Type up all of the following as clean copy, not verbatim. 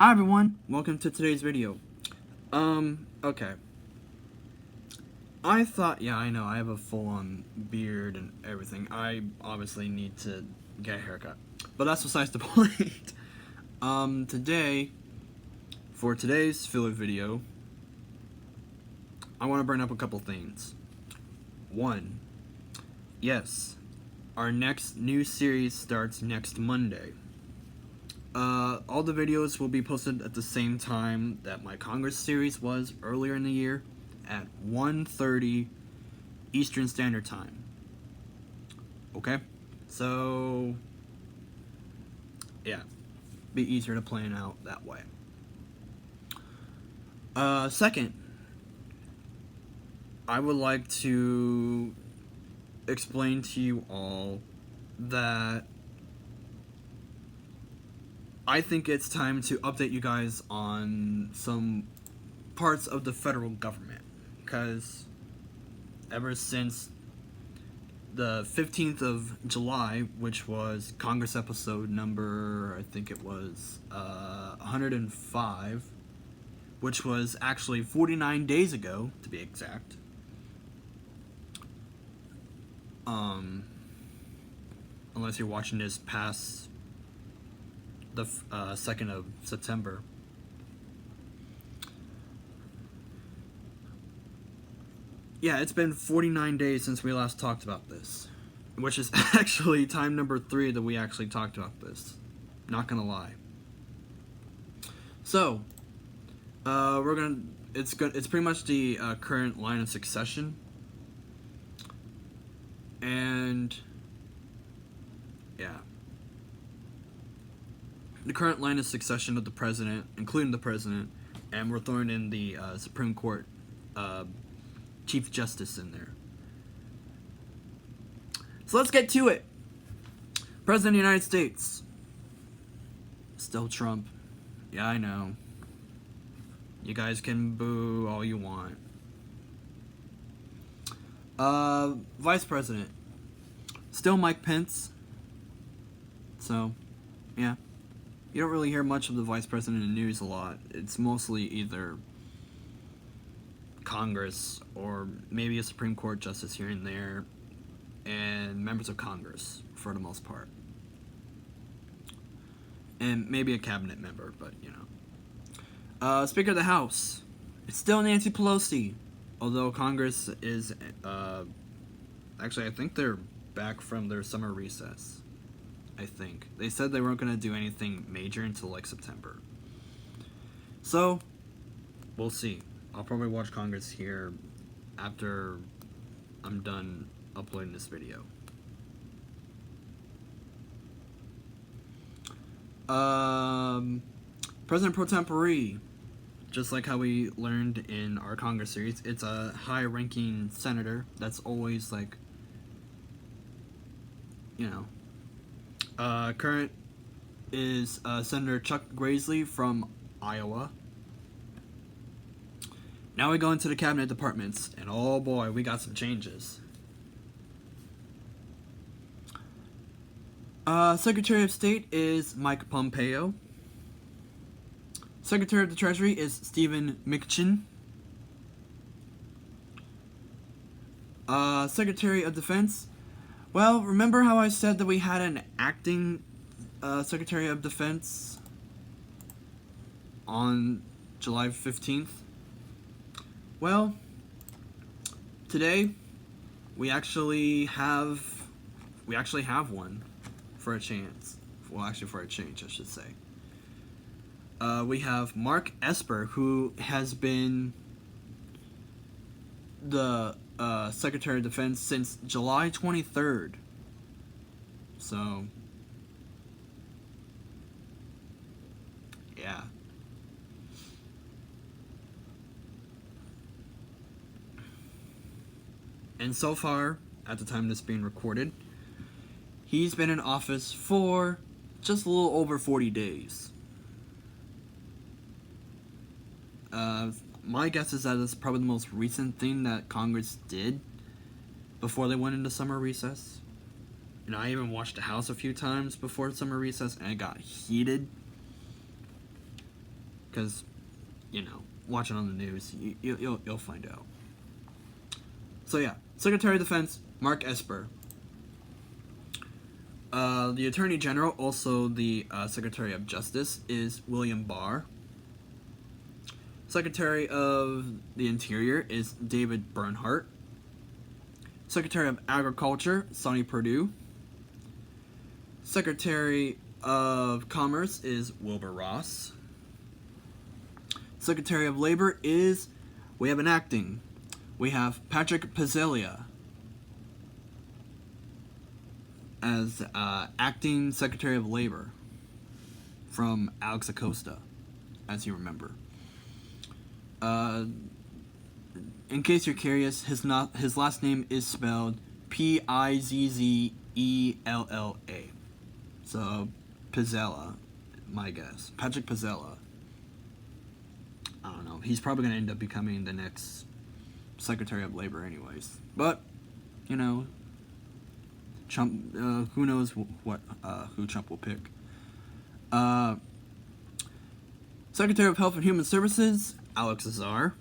Hi everyone, welcome to today's video. Okay. I thought, yeah, I know, I have a full-on beard and everything. I obviously need to get a haircut. But that's besides the point. Today, for today's filler video, I want to bring up a couple things. One, yes, our next new series starts next Monday. All the videos will be posted at the same time that my Congress series was earlier in the year at 1:30 Eastern Standard Time. Okay? So, yeah, be easier to plan out that way. Second, I would like to explain to you all that I think it's time to update you guys on some parts of the federal government, because ever since the 15th of July, which was Congress episode number, I think it was 105, which was actually 49 days ago, to be exact. Unless you're watching this past the 2nd of September. Yeah, it's been 49 days since we last talked about this, which is actually time number 3 that we actually talked about this. Not gonna lie. So, it's pretty much the current line of succession, and yeah, the current line of succession of the president, including the president, and we're throwing in the Supreme Court Chief Justice in there. So let's get to it. President of the United States. Still Trump. Yeah, I know. You guys can boo all you want. Vice President. Still Mike Pence. So, yeah. You don't really hear much of the Vice President in the news a lot. It's mostly either Congress or maybe a Supreme Court justice here and there, and members of Congress for the most part. And maybe a cabinet member, but you know. Speaker of the House. It's still Nancy Pelosi. Although Congress is, actually I think they're back from their summer recess. I think. They said they weren't going to do anything major until like September. So, we'll see. I'll probably watch Congress here after I'm done uploading this video. President Pro Tempore, just like how we learned in our Congress series, it's a high-ranking senator that's always like, you know. Current is Senator Chuck Grassley from Iowa. Now we go into the cabinet departments, and oh boy, we got some changes. Secretary of State is Mike Pompeo. Secretary of the Treasury is Stephen Mnuchin. Secretary of Defense. Well, remember how I said that we had an acting Secretary of Defense on July 15th? Well, today we actually have one for a chance. Well, actually for a change, I should say. We have Mark Esper, who has been the Secretary of Defense since July 23rd. So, yeah. And so far, at the time this being recorded, he's been in office for just a little over 40 days. My guess is that it's probably the most recent thing that Congress did before they went into summer recess. You know, I even watched the House a few times before summer recess, and it got heated. because, watching on the news, you'll find out. So yeah, Secretary of Defense Mark Esper. The Attorney General, also the Secretary of Justice, is William Barr. Secretary of the Interior is David Bernhardt. Secretary of Agriculture, Sonny Perdue. Secretary of Commerce is Wilbur Ross. Secretary of Labor is, we have an acting. We have Patrick Pizzelia as acting Secretary of Labor from Alex Acosta, as you remember. In case you're curious, his last name is spelled Pizzella. So, Pizzella, my guess. Patrick Pizzella. I don't know. He's probably going to end up becoming the next Secretary of Labor anyways. But, Trump, who knows who Trump will pick. Secretary of Health and Human Services, Alex Azar.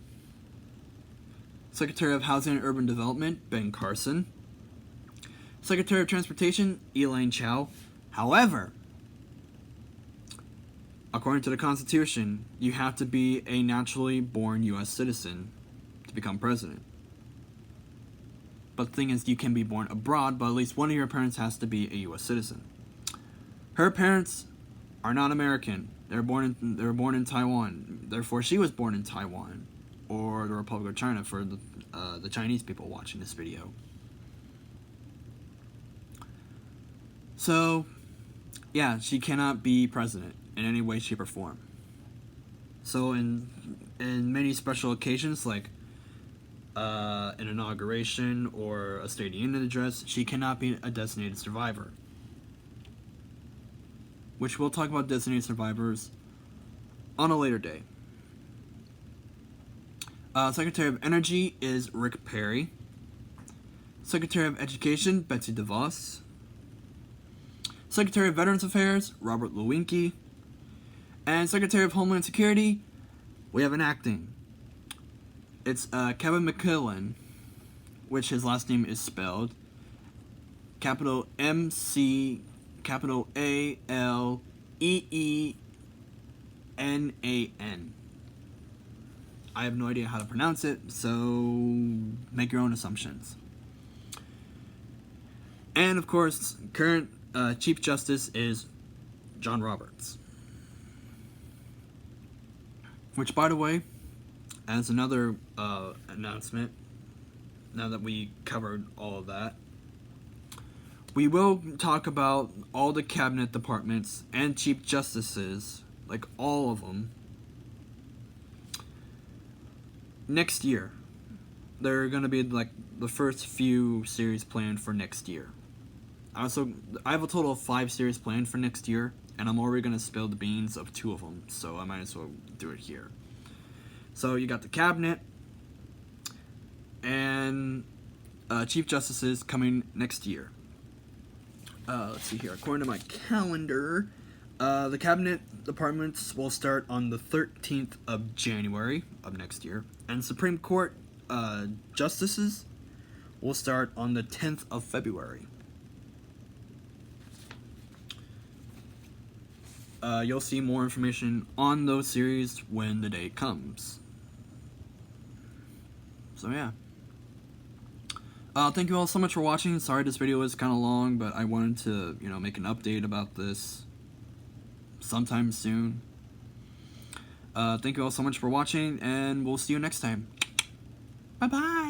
Secretary of Housing and Urban Development, Ben Carson. Secretary of Transportation, Elaine Chao. However, according to the Constitution, you have to be a naturally born U.S. citizen to become president. But the thing is, you can be born abroad, but at least one of your parents has to be a U.S. citizen. Her parents are not American. They were born in Taiwan. Therefore, she was born in Taiwan, or the Republic of China for the Chinese people watching this video. So, yeah, she cannot be president in any way, shape, or form. So, in many special occasions, like an inauguration or a State of the Union address, she cannot be a designated survivor. Which we'll talk about designated survivors on a later day. Secretary of Energy is Rick Perry. Secretary of Education, Betsy DeVos. Secretary of Veterans Affairs, Robert Lewinski. And Secretary of Homeland Security, we have an acting. It's Kevin McClellan, which his last name is spelled capital MC, capital ALEEENAN. I have no idea how to pronounce it, so make your own assumptions. And of course, current Chief Justice is John Roberts. Which, by the way, as another announcement, now that we covered all of that, we will talk about all the cabinet departments and chief justices, like all of them, next year. They're going to be like the first few series planned for next year. I have a total of 5 series planned for next year, and I'm already going to spill the beans of 2 of them, so I might as well do it here. So you got the cabinet and chief justices coming next year. Let's see here. According to my calendar, the cabinet departments will start on the 13th of January of next year, and Supreme Court justices will start on the 10th of February. You'll see more information on those series when the day comes. So yeah. Thank you all so much for watching. Sorry this video was kind of long, but I wanted to, make an update about this sometime soon. Thank you all so much for watching, and we'll see you next time. Bye-bye!